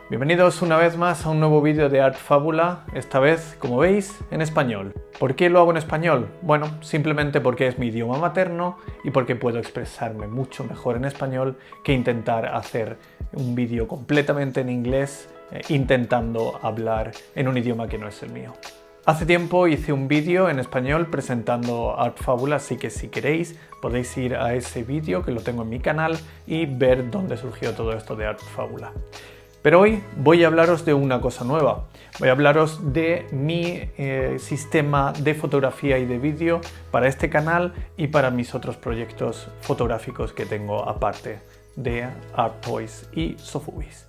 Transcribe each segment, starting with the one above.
Bienvenidos una vez más a un nuevo vídeo de Artfabula, esta vez, como veis, en español. ¿Por qué lo hago en español? Bueno, simplemente porque es mi idioma materno y porque puedo expresarme mucho mejor en español que intentar hacer un vídeo completamente en inglés intentando hablar en un idioma que no es el mío. Hace tiempo hice un vídeo en español presentando Artfabula, así que si queréis podéis ir a ese vídeo que lo tengo en mi canal y ver dónde surgió todo esto de Artfabula. Pero hoy voy a hablaros de una cosa nueva. Voy a hablaros de mi sistema de fotografía y de vídeo para este canal y para mis otros proyectos fotográficos que tengo aparte de ArtToys y Sofubis.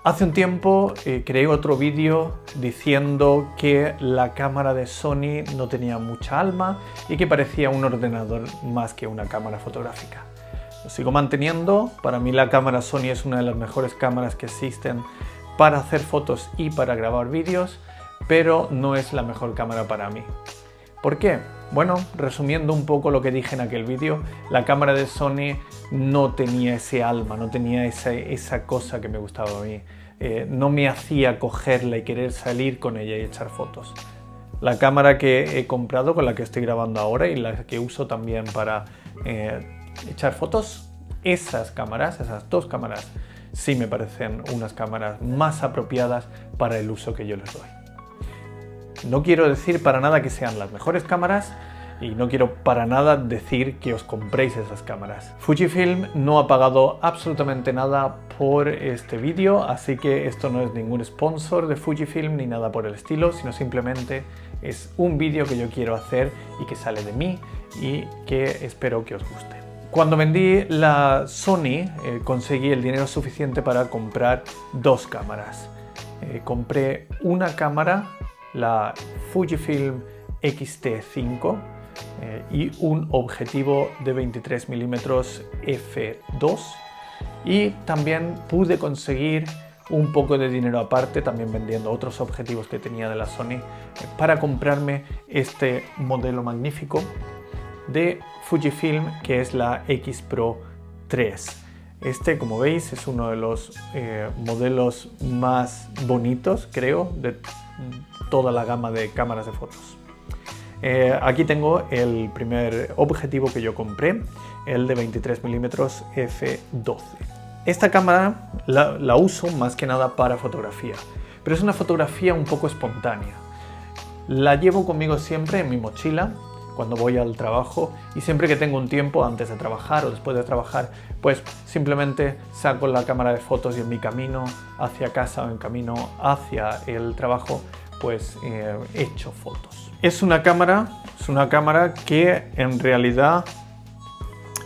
Hace un tiempo creé otro vídeo diciendo que la cámara de Sony no tenía mucha alma y que parecía un ordenador más que una cámara fotográfica. Lo sigo manteniendo. Para mí la cámara Sony es una de las mejores cámaras que existen para hacer fotos y para grabar vídeos, pero no es la mejor cámara para mí. ¿Por qué? Bueno, resumiendo un poco lo que dije en aquel vídeo, la cámara de Sony no tenía ese alma, no tenía esa cosa que me gustaba a mí. No me hacía cogerla y querer salir con ella y echar fotos. La cámara que he comprado, con la que estoy grabando ahora y la que uso también para echar fotos, esas dos cámaras, sí me parecen unas cámaras más apropiadas para el uso que yo les doy. No quiero decir para nada que sean las mejores cámaras y no quiero para nada decir que os compréis esas cámaras. Fujifilm no ha pagado absolutamente nada por este vídeo, así que esto no es ningún sponsor de Fujifilm ni nada por el estilo, sino simplemente es un vídeo que yo quiero hacer y que sale de mí y que espero que os guste. Cuando vendí la Sony conseguí el dinero suficiente para comprar dos cámaras. Compré una cámara, la Fujifilm X-T5 y un objetivo de 23 mm f2 y también pude conseguir un poco de dinero aparte, también vendiendo otros objetivos que tenía de la Sony, para comprarme este modelo magnífico de Fujifilm, que es la X Pro 3. Este, como veis, es uno de los modelos más bonitos, creo, de toda la gama de cámaras de fotos. Aquí tengo el primer objetivo que yo compré, el de 23 mm f12. Esta cámara la uso más que nada para fotografía, pero es una fotografía un poco espontánea. La llevo conmigo siempre en mi mochila cuando voy al trabajo y siempre que tengo un tiempo antes de trabajar o después de trabajar, pues simplemente saco la cámara de fotos y en mi camino hacia casa o en camino hacia el trabajo, pues echo fotos. Es una cámara que en realidad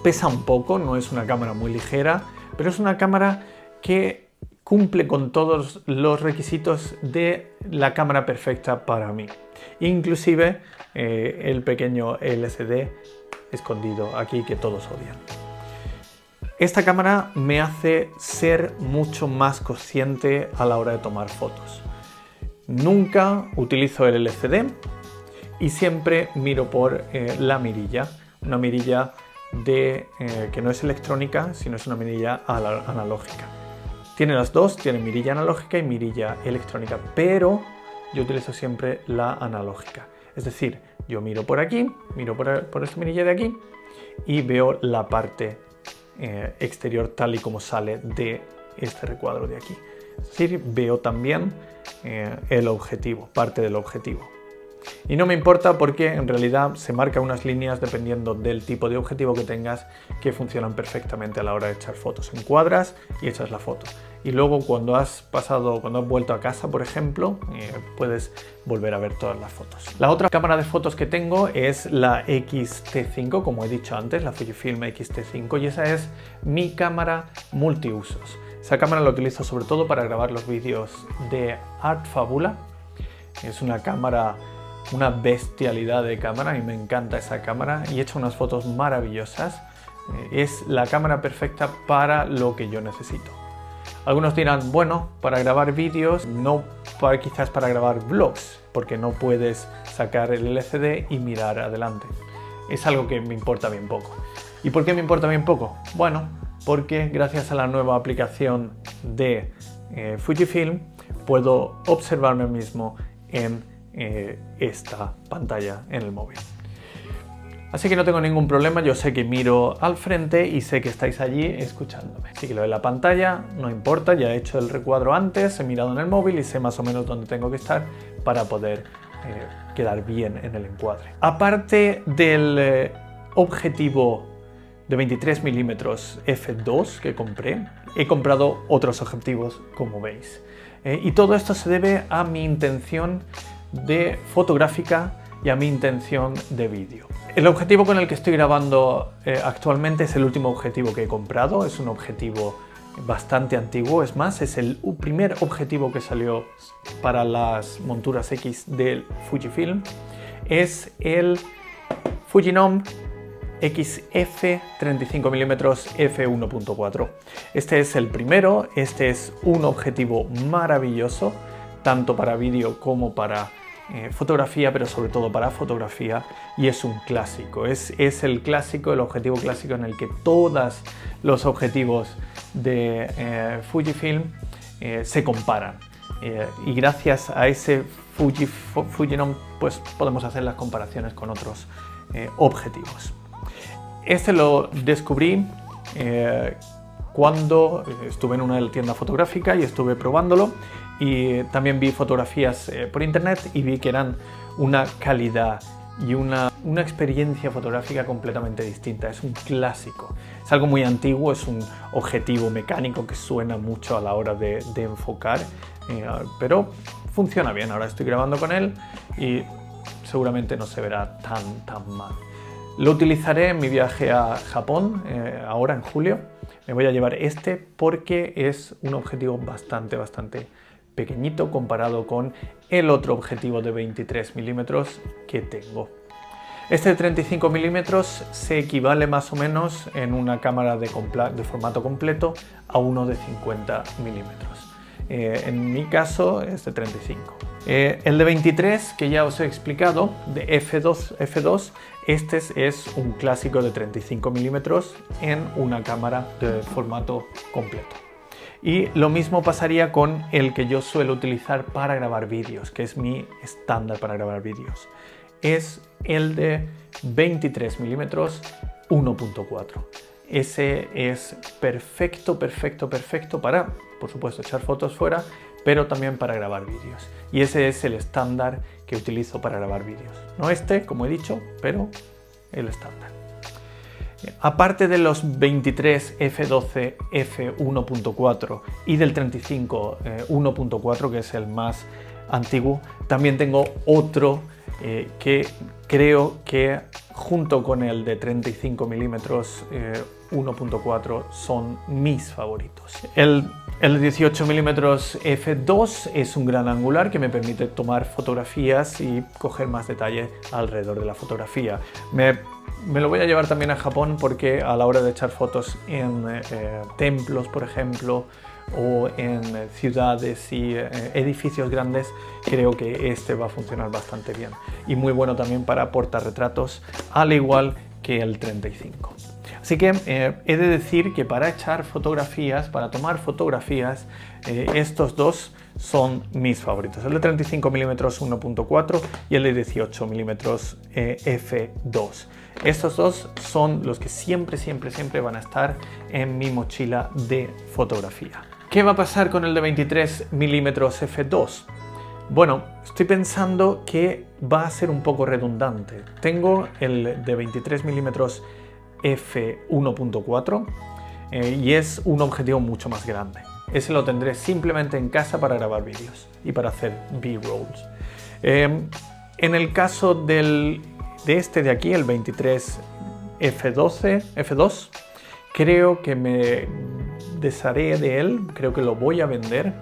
pesa un poco, no es una cámara muy ligera, pero es una cámara que cumple con todos los requisitos de la cámara perfecta para mí. Inclusive el pequeño LCD escondido aquí que todos odian. Esta cámara me hace ser mucho más consciente a la hora de tomar fotos. Nunca utilizo el LCD y siempre miro por la mirilla, una mirilla que no es electrónica, sino es una mirilla analógica. Tiene las dos, tiene mirilla analógica y mirilla electrónica, pero yo utilizo siempre la analógica. Es decir, yo miro por aquí, miro por esta mirilla de aquí y veo la parte exterior tal y como sale de este recuadro de aquí. Es decir, veo también el objetivo, parte del objetivo. Y no me importa porque en realidad se marcan unas líneas dependiendo del tipo de objetivo que tengas que funcionan perfectamente a la hora de echar fotos. Encuadras y echas la foto. Y luego cuando has vuelto a casa, por ejemplo, puedes volver a ver todas las fotos. La otra cámara de fotos que tengo es la X-T5, como he dicho antes, la Fujifilm X-T5, y esa es mi cámara multiusos. Esa cámara la utilizo sobre todo para grabar los vídeos de Artfabula. Es una cámara, una bestialidad de cámara y me encanta esa cámara y he hecho unas fotos maravillosas. Es la cámara perfecta para lo que yo necesito. Algunos dirán, bueno, para grabar vídeos, no quizás para grabar vlogs, porque no puedes sacar el LCD y mirar adelante. Es algo que me importa bien poco. ¿Y por qué me importa bien poco? Bueno, porque gracias a la nueva aplicación de Fujifilm, puedo observarme mismo en esta pantalla en el móvil. Así que no tengo ningún problema, yo sé que miro al frente y sé que estáis allí escuchándome. Así que lo de la pantalla no importa, ya he hecho el recuadro antes, he mirado en el móvil y sé más o menos dónde tengo que estar para poder quedar bien en el encuadre. Aparte del objetivo de 23 mm f2 que compré, he comprado otros objetivos, como veis. Y todo esto se debe a mi intención de fotográfica y a mi intención de vídeo. El objetivo con el que estoy grabando actualmente es el último objetivo que he comprado, es un objetivo bastante antiguo, es más, es el primer objetivo que salió para las monturas X del Fujifilm, es el Fujinon XF 35mm f1.4. Este es el primero, este es un objetivo maravilloso, tanto para vídeo como para fotografía, pero sobre todo para fotografía, y es un clásico, es el clásico, el objetivo clásico en el que todos los objetivos de Fujifilm se comparan, y gracias a ese Fujinon pues podemos hacer las comparaciones con otros objetivos. Este lo descubrí cuando estuve en una tienda fotográfica y estuve probándolo, y también vi fotografías por internet y vi que eran una calidad y una experiencia fotográfica completamente distinta. Es un clásico, es algo muy antiguo, es un objetivo mecánico que suena mucho a la hora de enfocar, pero funciona bien. Ahora estoy grabando con él y seguramente no se verá tan mal. Lo utilizaré en mi viaje a Japón, ahora en julio. Me voy a llevar este porque es un objetivo bastante pequeñito comparado con el otro objetivo de 23 mm que tengo. Este de 35 mm se equivale más o menos en una cámara de formato completo a uno de 50 mm. En mi caso es de 35. El de 23, que ya os he explicado, de F2, este es un clásico de 35 mm en una cámara de formato completo. Y lo mismo pasaría con el que yo suelo utilizar para grabar vídeos, que es mi estándar para grabar vídeos. Es el de 23 mm 1.4. Ese es perfecto para, por supuesto, echar fotos fuera, pero también para grabar vídeos. Y ese es el estándar que utilizo para grabar vídeos. No este, como he dicho, pero el estándar. Aparte de los 23 f12 f1.4 y del 35 1.4, que es el más antiguo, también tengo otro que creo que junto con el de 35 mm 1.4 son mis favoritos. El de 18 mm f2 es un gran angular que me permite tomar fotografías y coger más detalle alrededor de la fotografía. Me lo voy a llevar también a Japón porque a la hora de echar fotos en templos, por ejemplo, o en ciudades y edificios grandes, creo que este va a funcionar bastante bien. Y muy bueno también para portarretratos, al igual que el 35. Así que he de decir que para echar fotografías, para tomar fotografías, estos dos son mis favoritos. El de 35 mm 1.4 y el de 18 mm f2. Estos dos son los que siempre van a estar en mi mochila de fotografía. ¿Qué va a pasar con el de 23 mm f2? Bueno, estoy pensando que va a ser un poco redundante. Tengo el de 23 mm f1.4 y es un objetivo mucho más grande. Ese lo tendré simplemente en casa para grabar vídeos y para hacer B-rolls. En el caso de este de aquí, el 23 f2, creo que me desharé de él, creo que lo voy a vender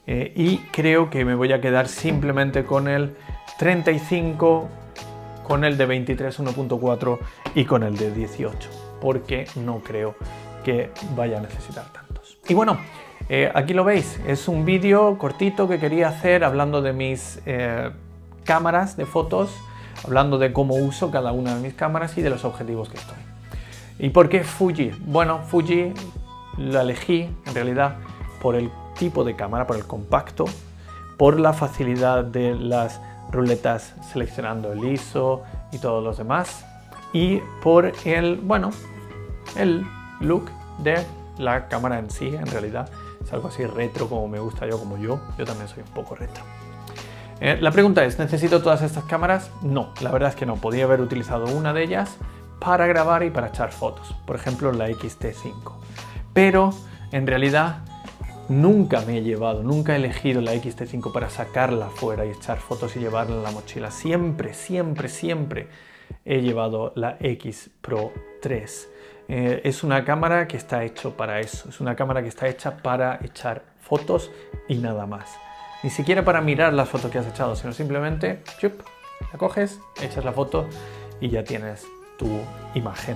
y creo que me voy a quedar simplemente con el 35, con el de 23 1.4 y con el de 18, porque no creo que vaya a necesitar tantos. Y bueno, aquí lo veis, es un vídeo cortito que quería hacer hablando de mis cámaras de fotos, hablando de cómo uso cada una de mis cámaras y de los objetivos que estoy. ¿Y por qué Fuji? Bueno, Fuji la elegí en realidad por el tipo de cámara, por el compacto, por la facilidad de las ruletas seleccionando el ISO y todos los demás, y por el look de la cámara en sí. En realidad es algo así retro, como me gusta yo, como yo también soy un poco retro. La pregunta es, ¿necesito todas estas cámaras? No, la verdad es que no. Podría haber utilizado una de ellas para grabar y para echar fotos, por ejemplo la X-T5, pero en realidad nunca he elegido la X-T5 para sacarla fuera y echar fotos y llevarla en la mochila. Siempre he llevado la X Pro 3. Es una cámara que está hecha para eso, es una cámara que está hecha para echar fotos y nada más. Ni siquiera para mirar las fotos que has echado, sino simplemente la coges, echas la foto y ya tienes tu imagen.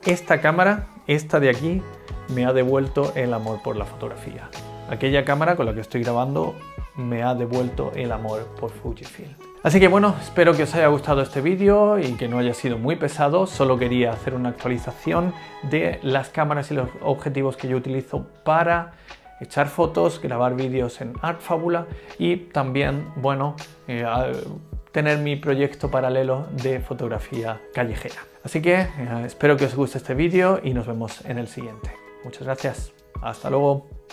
Esta cámara, esta de aquí, me ha devuelto el amor por la fotografía. Aquella cámara con la que estoy grabando me ha devuelto el amor por Fujifilm. Así que bueno, espero que os haya gustado este vídeo y que no haya sido muy pesado. Solo quería hacer una actualización de las cámaras y los objetivos que yo utilizo para echar fotos, grabar vídeos en Artfabula y también, tener mi proyecto paralelo de fotografía callejera. Así que espero que os guste este vídeo y nos vemos en el siguiente. Muchas gracias. Hasta luego.